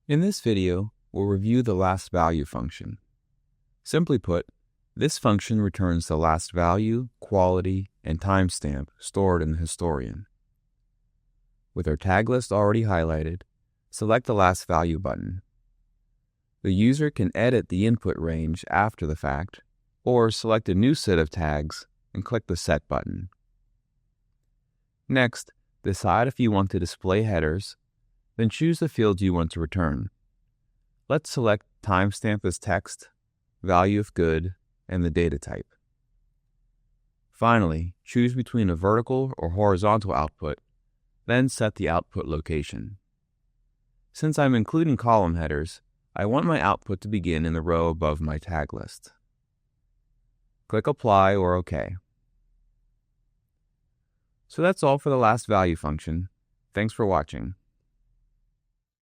In this video, we'll review the last value function. Simply put, this function returns the last value, quality, and timestamp stored in the historian. With our tag list already highlighted, select the last value button. The user can edit the input range after the fact, or select a new set of tags and click the Set button. Next, decide if you want to display headers, then choose the fields you want to return. Let's select timestamp as text, value if good, and the data type. Finally, choose between a vertical or horizontal output, then set the output location. Since I'm including column headers, I want my output to begin in the row above my tag list. Click Apply or OK. So that's all for the last value function. Thanks for watching.